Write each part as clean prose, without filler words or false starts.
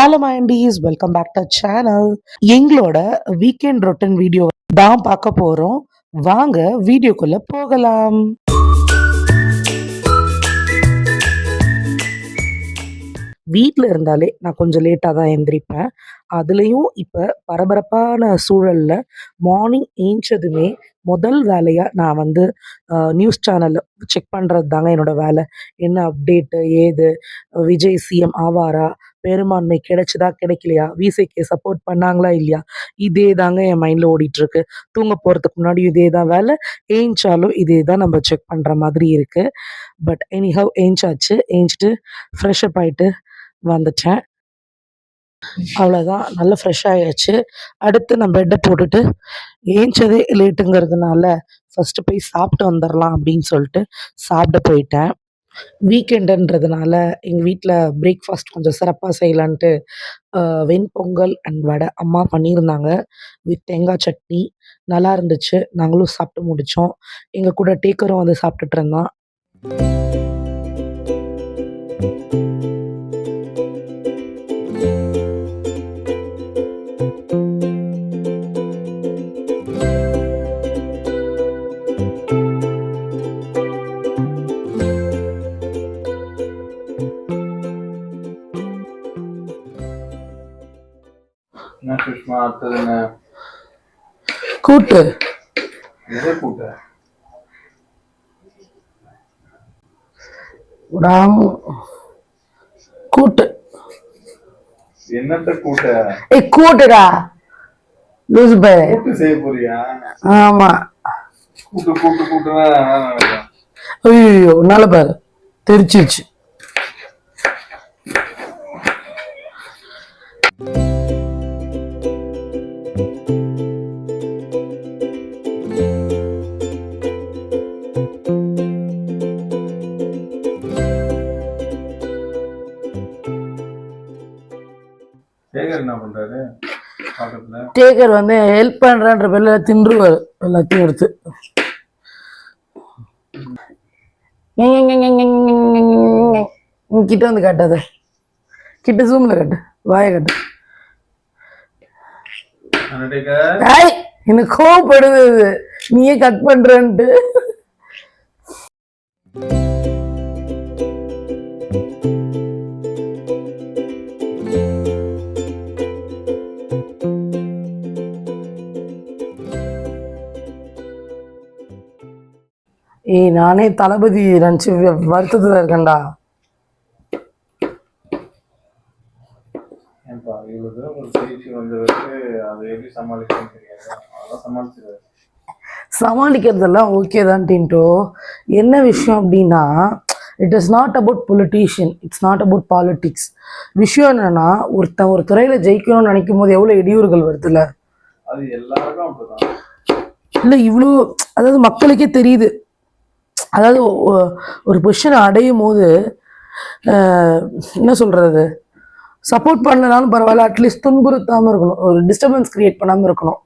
Hello mindies, welcome back to channel. எங்களோட weekend routine video தான் பார்க்க போறோம். வாங்க வீடியோக்குள்ள போகலாம். வீட்டில் இருந்தாலே நான் கொஞ்சம் லேட்டாக தான் எந்திரிப்பேன். அதுலேயும் இப்போ பரபரப்பான சூழலில் மார்னிங் ஏஞ்சதுமே முதல் வேலையாக நான் வந்து நியூஸ் சேனலில் செக் பண்ணுறது தாங்க என்னோடய வேலை. என்ன அப்டேட்டு, ஏது விஜய் சிஎம் ஆவாரா, பெரும்பான்மை கிடைச்சதா கிடைக்கலையா, விசிகே சப்போர்ட் பண்ணாங்களா இல்லையா, இதே தாங்க என் மைண்டில் ஓடிட்டுருக்கு. தூங்க போகிறதுக்கு முன்னாடியும் இதே தான் வேலை, ஏஞ்சாலும் இதே தான் நம்ம செக் பண்ணுற மாதிரி இருக்குது. பட் எனிஹவ் ஏஞ்சாச்சு. ஏஞ்சிட்டு ஃப்ரெஷ்அப் ஆகிட்டு வந்துட்டேன். அவ்வளோதான், நல்லா ஃப்ரெஷ் ஆயாச்சு. அடுத்து நான் பெட்டை போட்டுட்டு ஏஞ்சதே லேட்டுங்கிறதுனால ஃபஸ்ட்டு போய் சாப்பிட்டு வந்துடலாம் அப்படின்னு சொல்லிட்டு சாப்பிட போயிட்டேன். வீக்கெண்டுன்றதுனால எங்கள் வீட்டில் பிரேக்ஃபாஸ்ட் கொஞ்சம் சிறப்பாக செய்யலான்ட்டு வெண்பொங்கல் அண்ட் வடை அம்மா பண்ணியிருந்தாங்க வித் தேங்காய் சட்னி. நல்லா இருந்துச்சு. நாங்களும் சாப்பிட்டு முடித்தோம். எங்கள் கூட டேக்கரும் வந்து சாப்பிட்டுட்டு இருந்தான். என்ன சுஷ்மா, அடுத்தது என்ன? கூட்டு. எதை கூட்ட? கூட்டு. என்னத்த கூட்ட? கூட்டுடா லூசு பே. கூட்டு செய்ய போறியா? ஆமா. கூட்டு கூட்டு கூட்டுனா ஐயோ, நல்ல பாரு தெரிச்சிருச்சு. என்ன பண்றாரு பக்கத்துல? டேக்கர் வந்து ஹெல்ப் பண்றன்ற பேர்ல தின்றுவாரு எல்லாத்தையும் எடுத்து. கிட்ட வந்து காட்டாத, கிட்ட ஜூம்ல காட்டு, வாய காட்டு. எனக்கு கோவப்படுது நீயே கட் பண்றன்ட்டு. நானே தளபதி நினச்சி வருத்தத்தில் இருக்கேன்டா. சமாளிக்கிறதெல்லாம் ஓகே தான் டின்டோ. என்ன விஷயம் அப்படின்னா, it is not about politician, it's not about politics. விஷயம் என்னன்னா, ஒருத்தன் ஒரு துறையில் ஜெயிக்கணும்னு நினைக்கும் போது எவ்வளோ இடையூறுகள் வருதுல்ல. அது எல்லாருக்கும் அப்படிதான். இல்லை இவ்வளோ, அதாவது மக்களுக்கே தெரியுது. அதாவது ஒரு பொசிஷனை அடையும் போது என்ன சொல்கிறது, சப்போர்ட் பண்ணனாலும் பரவாயில்ல, அட்லீஸ்ட் துன்புறுத்தாமல் இருக்கணும், ஒரு டிஸ்டர்பன்ஸ் கிரியேட் பண்ணாமல் இருக்கணும்.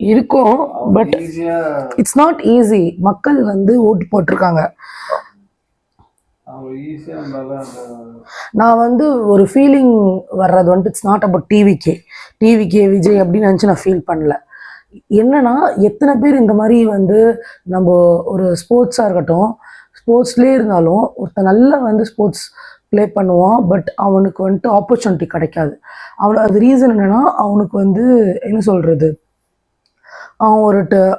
இருக்கும், பட் இட்ஸ் நாட் ஈஸி. மக்கள் வந்து ஓட்டு போட்டிருக்காங்க. நான் வந்து ஒரு ஃபீலிங் வர்றது வந்துட்டு it's not about TVK Vijay அப்படின்னு நினச்சி நான் ஃபீல் பண்ணல. என்னன்னா, எத்தனை பேர் இந்த மாதிரி வந்து நம்ம ஒரு ஸ்போர்ட்ஸாக இருக்கட்டும், ஸ்போர்ட்ஸ்லேயே இருந்தாலும் ஒருத்தன் நல்லா வந்து ஸ்போர்ட்ஸ் ப்ளே பண்ணுவான், பட் அவனுக்கு வந்துட்டு ஆப்பர்ச்சுனிட்டி கிடைக்காது. அது ரீசன் என்னென்னா, அவனுக்கு வந்து என்ன சொல்கிறது, அவன்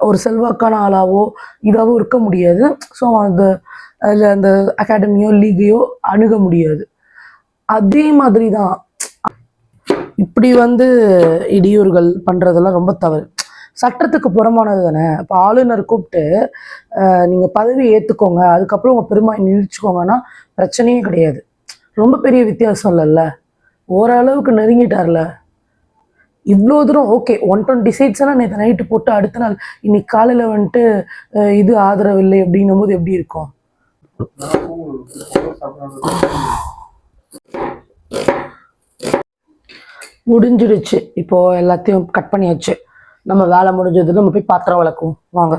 ஒரு செல்வாக்கான ஆளாவோ இதாவோ இருக்க முடியாது. ஸோ அதில் அந்த அகாடமியோ லீகையோ அணுக முடியாது. அதே மாதிரி தான் இப்படி வந்து இடையூறுகள் பண்ணுறதெல்லாம் ரொம்ப தவறு, சட்டத்துக்கு புறமானது தானே. இப்போ ஆளுநர் கூப்பிட்டு நீங்கள் பதவி ஏற்றுக்கோங்க, அதுக்கப்புறம் உங்கள் பெருமை நிறுத்திக்கோங்கன்னா பிரச்சனையே கிடையாது. ரொம்ப பெரிய வித்தியாசம் இல்லைல்ல, ஓரளவுக்கு நெருங்கிட்டார்ல. இவ்வளோ தூரம் ஓகே. 120 சீட்ஸ்லாம் நேற்று நைட்டு போட்டு அடுத்த நாள் இன்னைக்கு காலையில் வந்துட்டு இது ஆதரவில்லை அப்படின்னும் போது எப்படி இருக்கும்? முடிஞ்சிடுச்சு. இப்போ எல்லாத்தையும் கட் பண்ணியாச்சு. நம்ம வேலை முடிஞ்சது. நம்ம போய் பாத்திரம் வளர்க்குவோம் வாங்க.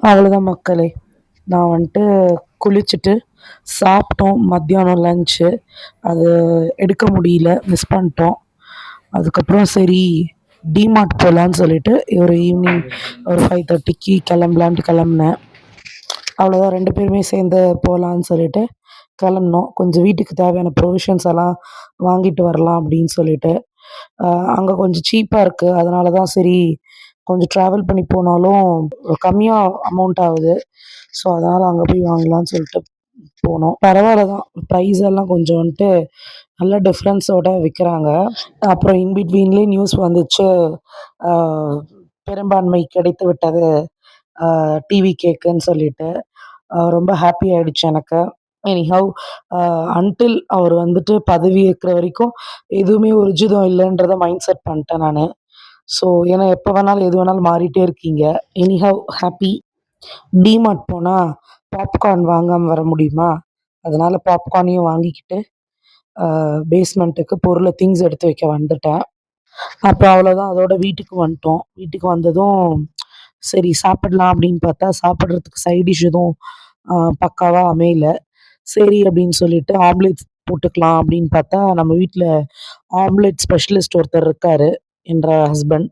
அவ்வளோதான் மக்களே. நான் வந்துட்டு குளிச்சுட்டு சாப்பிட்டோம். மத்தியானம் லஞ்சு அது எடுக்க முடியல, மிஸ் பண்ணிட்டோம். அதுக்கப்புறம் சரி டிமார்ட் போகலான்னு சொல்லிட்டு ஒரு ஈவினிங் ஒரு 5:30க்கு கிளம்பலான்ட்டு கிளம்புனேன். அவ்வளோதான் 2 பேருமே சேர்ந்து போகலான்னு சொல்லிட்டு கிளம்புனோம். கொஞ்சம் வீட்டுக்கு தேவையான ப்ரொவிஷன்ஸ் எல்லாம் வாங்கிட்டு வரலாம் அப்படின்னு சொல்லிட்டு. அங்கே கொஞ்சம் சீப்பாக இருக்குது. அதனால தான் சரி கொஞ்சம் ட்ராவல் பண்ணி போனாலும் கம்மியாக அமௌண்ட் ஆகுது. ஸோ அதனால் அங்கே போய் வாங்கலாம்னு சொல்லிட்டு போனோம். பரவாயில்ல தான். ப்ரைஸ் எல்லாம் கொஞ்சம் வந்துட்டு நல்ல டிஃப்ரென்ஸோட விற்கிறாங்க. அப்புறம் இன் பிட்வீன்லேயே நியூஸ் வந்துச்சு, பெரும்பான்மை கிடைத்து விட்டது டிவி கேக்குன்னு சொல்லிட்டு. ரொம்ப ஹாப்பி ஆயிடுச்சு எனக்கு. எனிஹவ் அன்டில் அவர் வந்துட்டு பதவி இருக்கிற வரைக்கும் எதுவுமே ஊர்ஜிதம் இல்லைன்றத மைண்ட் செட் பண்ணிட்டேன் நான். ஸோ ஏன்னா எப்போ வேணாலும் எது வேணாலும் மாறிட்டே இருக்கீங்க. Anyhow happy. டிமார்ட் போனால் பாப்கார்ன் வாங்காமல் வர முடியுமா? அதனால் பாப்கார்னையும் வாங்கிக்கிட்டு பேஸ்மெண்ட்டுக்கு பொருளை திங்ஸ் எடுத்து வைக்க வந்துட்டேன். அப்புறம் அவ்வளோதான், அதோட வீட்டுக்கு வந்துட்டோம். வீட்டுக்கு வந்ததும் சரி சாப்பிடலாம் அப்படின்னு பார்த்தா சாப்பிட்றதுக்கு சைட் டிஷ் எதுவும் பக்காவாக அமையல. சரி அப்படின்னு சொல்லிட்டு ஆம்லேட் போட்டுக்கலாம் அப்படின்னு பார்த்தா நம்ம வீட்டில் ஆம்லேட் ஸ்பெஷலிஸ்ட் ஒருத்தர் இருக்கார், என்ற ஹஸ்பண்ட்.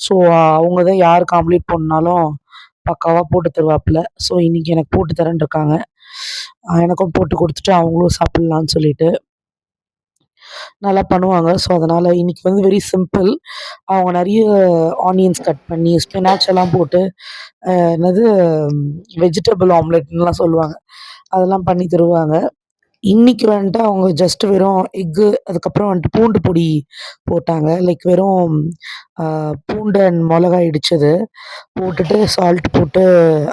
ஸோ அவங்க தான் யாருக்கு ஆம்லேட் போடனாலும் பக்காவாக போட்டு தருவாப்புல. ஸோ இன்றைக்கி எனக்கு போட்டு தரேன்னு இருக்காங்க. எனக்கும் போட்டு கொடுத்துட்டு அவங்களும் சாப்பிட்லான்னு சொல்லிட்டு நல்லா பண்ணுவாங்க. ஸோ அதனால் இன்றைக்கி வந்து வெரி சிம்பிள். அவங்க நிறைய ஆனியன்ஸ் கட் பண்ணி ஸ்பினாச் எல்லாம் போட்டு என்னது வெஜிடபிள் ஆம்லெட்ன்னுலாம் சொல்லுவாங்க, அதெல்லாம் பண்ணி தருவாங்க. இன்னைக்கு வந்துட்டு அவங்க ஜஸ்ட் வெறும் எக்கு, அதுக்கப்புறம் வந்துட்டு பூண்டு பொடி போட்டாங்க. லைக் வெறும் பூண்டு அண்ட் மிளகாய் இடிச்சது போட்டுட்டு சால்ட் போட்டு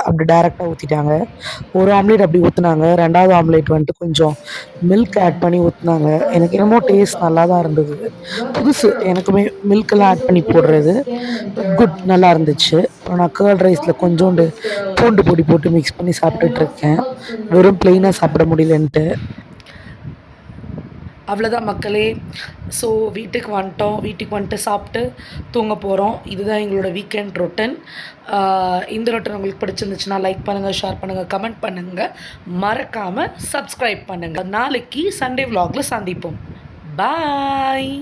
அப்படி டைரெக்டாக ஊற்றிட்டாங்க. ஒரு ஆம்லேட் அப்படி ஊற்றுனாங்க. 2வது ஆம்லேட் வந்துட்டு கொஞ்சம் மில்க் ஆட் பண்ணி ஊற்றுனாங்க. எனக்கு என்னமோ டேஸ்ட் நல்லா தான் இருந்தது. புதுசு எனக்குமே மில்கெல்லாம் ஆட் பண்ணி போடுறது. குட், நல்லா இருந்துச்சு. அப்புறம் நான் கர்ட் ரைஸில் கொஞ்சோண்டு பூண்டு பொடி போட்டு மிக்ஸ் பண்ணி சாப்பிட்டுட்ருக்கேன், வெறும் ப்ளெயினாக சாப்பிட முடியலன்ட்டு. அவ்வளோதான் மக்களே. ஸோ வீட்டுக்கு வந்துட்டோம். வீட்டுக்கு வந்துட்டு சாப்பிட்டு தூங்க போகிறோம். இதுதான் எங்களோட வீக்கெண்ட் ரொட்டன். இந்த ரொட்டன் உங்களுக்கு பிடிச்சிருந்துச்சுன்னா லைக் பண்ணுங்கள், ஷேர் பண்ணுங்கள், கமெண்ட் பண்ணுங்கள், மறக்காமல் சப்ஸ்கிரைப் பண்ணுங்கள். நாளைக்கு சண்டே விலாகில் சந்திப்போம். பாய்.